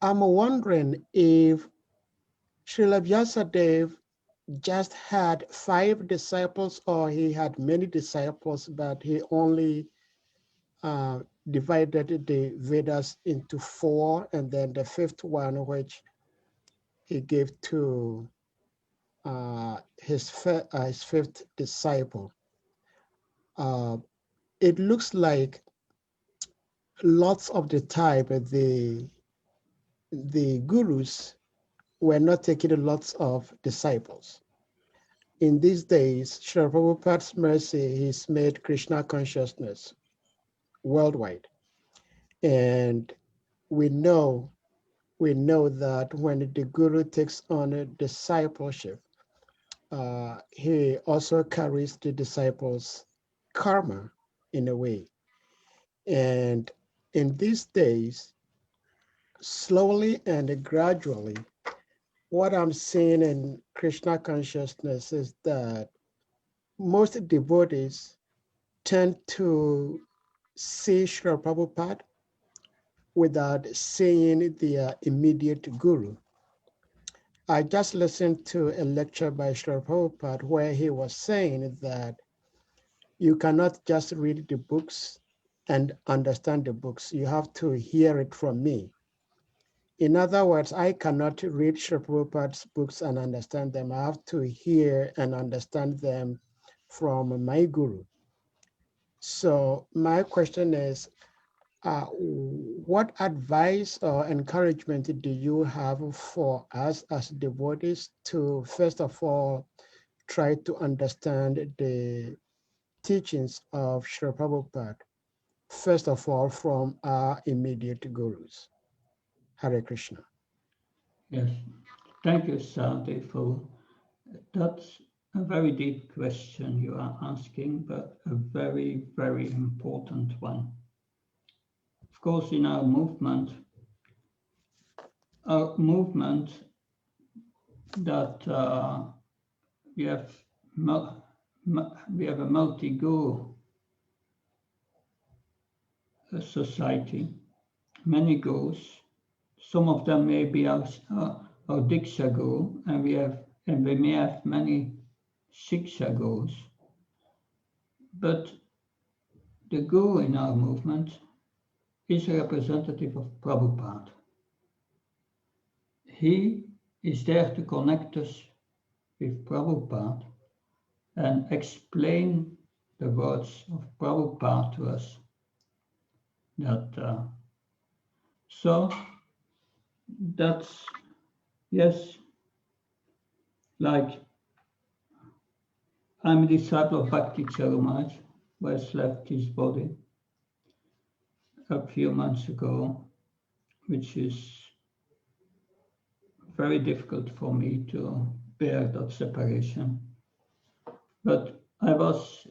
wondering if Srila Vyasadeva just had 5 disciples, or he had many disciples, but he only divided the Vedas into 4, and then the 5th one, which he gave to his 5th disciple. It looks like lots of the time the gurus were not taking lots of disciples. In these days, Srila Prabhupada's mercy, he's made Krishna consciousness worldwide. And we know that when the guru takes on a discipleship, he also carries the disciples' karma in a way. And in these days, slowly and gradually, what I'm seeing in Krishna consciousness is that most devotees tend to see Srila Prabhupada without seeing their immediate guru. I just listened to a lecture by Srila Prabhupada where he was saying that you cannot just read the books and understand the books. You have to hear it from me. In other words, I cannot read Srila Prabhupada's books and understand them. I have to hear and understand them from my guru. So my question is, what advice or encouragement do you have for us as devotees to, first of all, try to understand the teachings of Srila Prabhupada, first of all, from our immediate gurus? Hare Krishna. Yes. Thank you, Sahadev. That's a very deep question you are asking, but a very, very important one. Of course, in our movement that we have a multi-guru society, many gurus. Some of them may be our Diksha Guru, and we may have many Shiksha Gurus. But the Guru in our movement is a representative of Prabhupada. He is there to connect us with Prabhupada and explain the words of Prabhupada to us. So that's, yes, like I'm a disciple of Bhakti Charumaharaj, who has left his body a few months ago, which is very difficult for me to bear that separation. But I was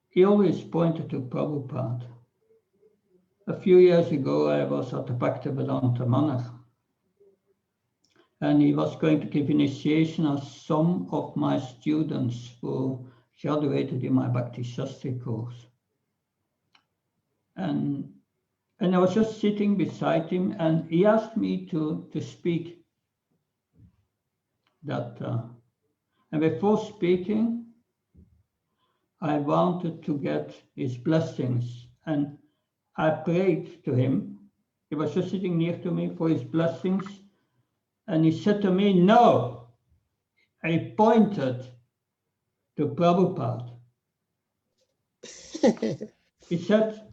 he always pointed to Prabhupada. A few years ago, I was at the Bhaktivedanta Manor, and he was going to give initiation of some of my students who graduated in my Bhakti Shastri course. And And I was just sitting beside him, and he asked me to speak that. And before speaking, I wanted to get his blessings, and I prayed to him. He was just sitting near to me for his blessings, and he said to me, "No." I pointed to Prabhupada. He said,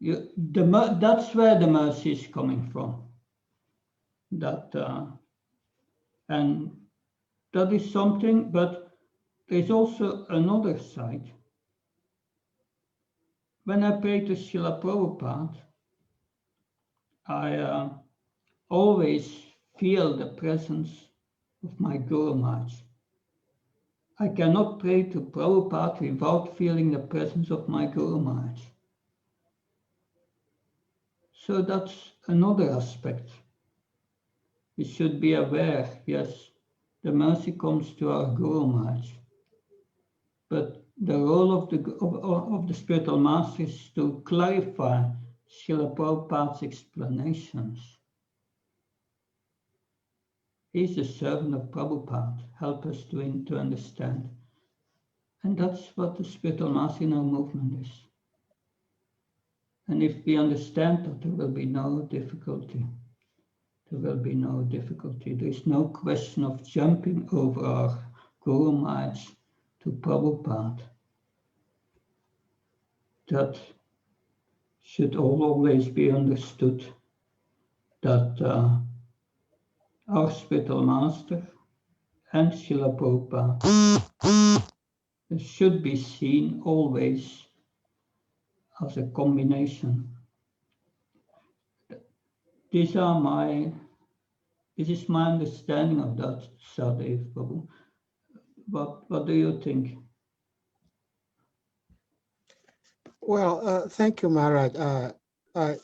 that's where the mercy is coming from. And that is something, but there's also another side. When I pray to Srila Prabhupada, I always feel the presence of my Guru Maharaj. I cannot pray to Prabhupada without feeling the presence of my Guru Maharaj. So that's another aspect. We should be aware, yes, the mercy comes to our Guru Maharaj, but the role of the spiritual master is to clarify Srila Prabhupada's explanations. He's the servant of Prabhupada, help us to understand. And that's what the spiritual master in our movement is. And if we understand that, there will be no difficulty. There will be no difficulty. There is no question of jumping over our Guru Maharaj to Prabhupada. That should always be understood, that our spiritual master and Srila Prabhupada should be seen always as a combination. This is my understanding of that, Sadev Prabhu. What do you think? Well, thank you, Maharaj.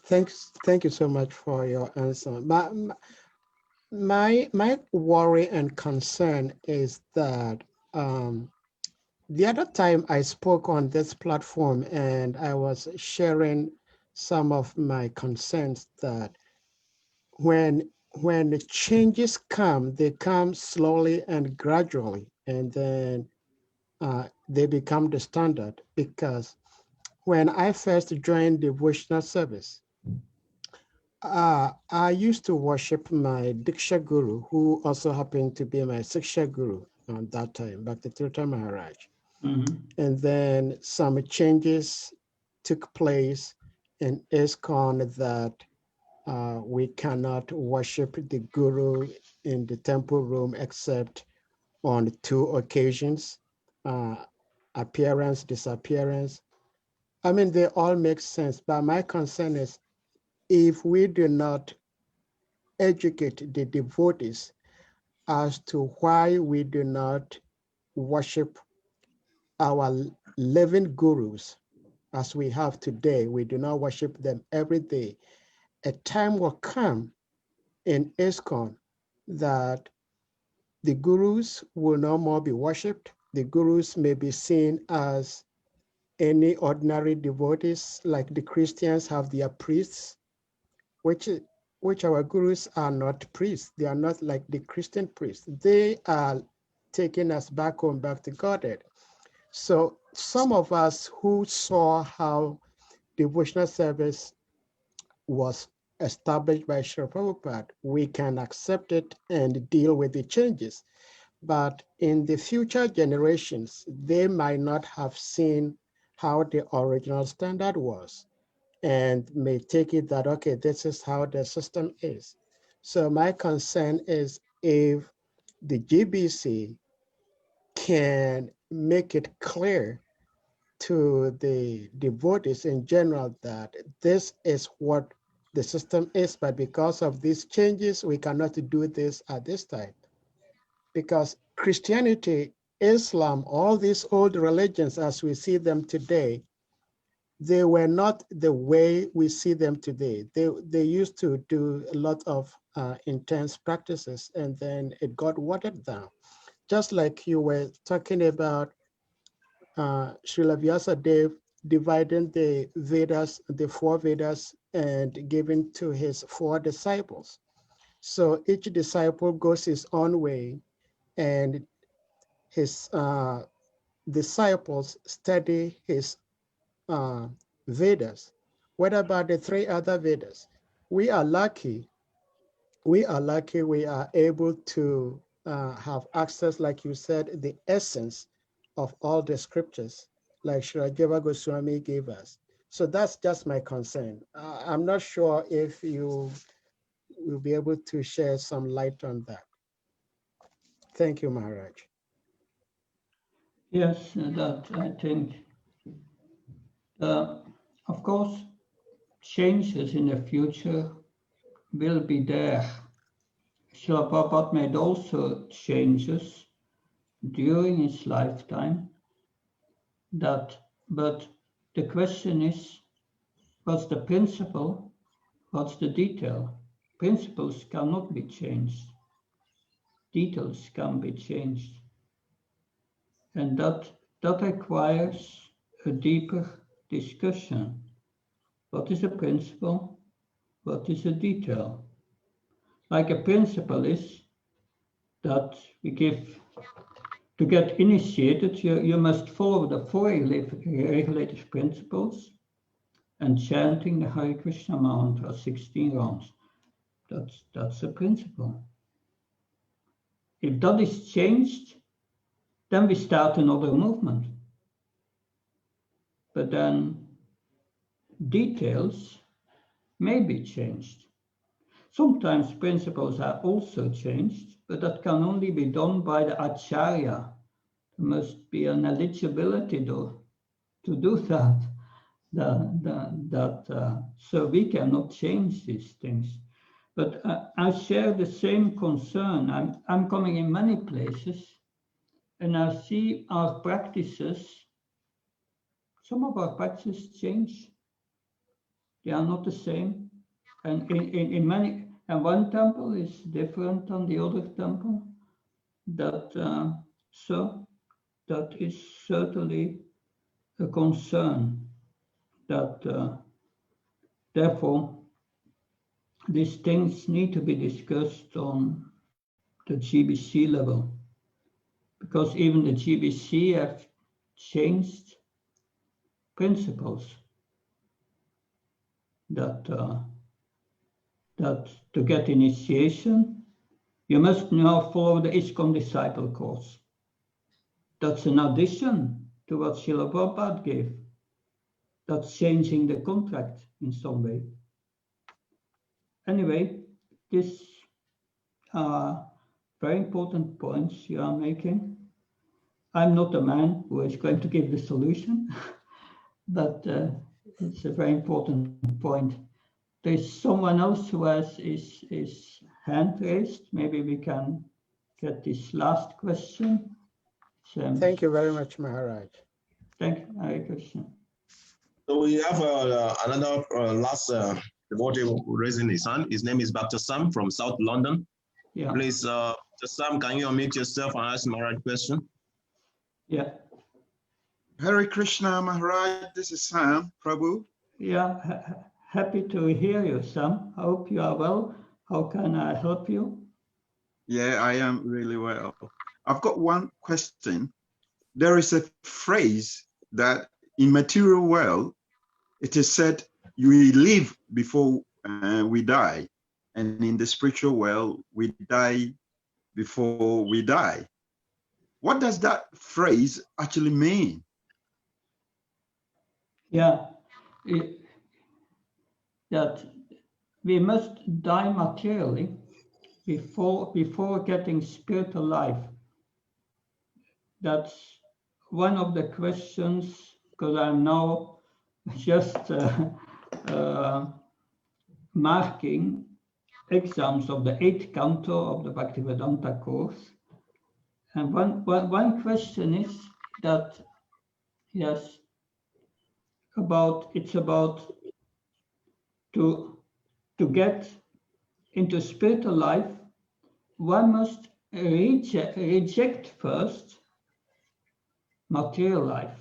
Thank you so much for your answer. My worry and concern is that the other time I spoke on this platform and I was sharing some of my concerns that when the changes come, they come slowly and gradually, and then they become the standard. Because when I first joined devotional service, I used to worship my Diksha Guru, who also happened to be my Siksha Guru at that time, Bhakti Tirtha Maharaj. Mm-hmm. And then some changes took place in ISKCON that we cannot worship the Guru in the temple room except on 2 occasions, appearance, disappearance. I mean, they all make sense, but my concern is if we do not educate the devotees as to why we do not worship our living gurus as we have today, we do not worship them every day. A time will come in ISKCON that the gurus will no more be worshipped. The gurus may be seen as any ordinary devotees, like the Christians have their priests, which our gurus are not priests. They are not like the Christian priests. They are taking us back home, back to Godhead. So some of us who saw how devotional service was established by Srila Prabhupada, we can accept it and deal with the changes. But in the future generations, they might not have seen how the original standard was and may take it that, okay, this is how the system is. So my concern is if the GBC can make it clear to the devotees in general that this is what the system is, but because of these changes, we cannot do this at this time. Because Christianity, Islam, all these old religions as we see them today, they were not the way we see them today. They used to do a lot of intense practices, and then it got watered down. Just like you were talking about Srila Vyasadeva dividing the Vedas, the 4 Vedas, and giving to his 4 disciples. So each disciple goes his own way, and his disciples study his Vedas. What about the 3 other Vedas? We are lucky. We are able to have access, like you said, the essence of all the scriptures, like Srila Jiva Goswami gave us. So that's just my concern. I'm not sure if you will be able to share some light on that. Thank you, Maharaj. Yes, that I think, of course, changes in the future will be there. Srila Prabhupada made also changes during his lifetime. But the question is, what's the principle? What's the detail? Principles cannot be changed. Details can be changed. And that requires a deeper discussion. What is a principle? What is a detail? Like a principle is that we give, to get initiated, you must follow the 4 regulative principles and chanting the Hare Krishna mantra 16 rounds. That's a principle. If that is changed, then we start another movement. But then details may be changed. Sometimes principles are also changed, but that can only be done by the acharya. There must be an eligibility to do that. So we cannot change these things. But I share the same concern. I'm coming in many places, and I see our practices. Some of our practices change. They are not the same. And in many, and one temple is different than the other temple. So that is certainly a concern. Therefore, these things need to be discussed on the GBC level, because even the GBC have changed principles that to get initiation, you must now follow the ISKCON disciple course. That's an addition to what Srila Prabhupada gave. That's changing the contract in some way. Anyway, these are very important points you are making. I'm not the man who is going to give the solution, but it's a very important point. There's someone else who has his hand raised. Maybe we can get this last question. Thank you very much, Maharaj. Thank you, Hare Krishna. So we have another last devotee raising his hand. His name is Bprs Sam from South London. Yeah. Please, Sam, can you unmute yourself and ask Maharaj a question? Yeah. Hare Krishna Maharaj, this is Sam, Prabhu. Yeah, happy to hear you, Sam. I hope you are well. How can I help you? Yeah, I am really well. I've got one question. There is a phrase that in material world, it is said, we live before we die. And in the spiritual world, we die before we die. What does that phrase actually mean? Yeah, that we must die materially before getting spiritual life. That's one of the questions, because I'm now just marking exams of the 8th canto of the Bhaktivedanta course. And one question is that, yes, it's about to get into spiritual life, one must reject first material life.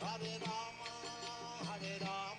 Hare Rama, Hare Rama.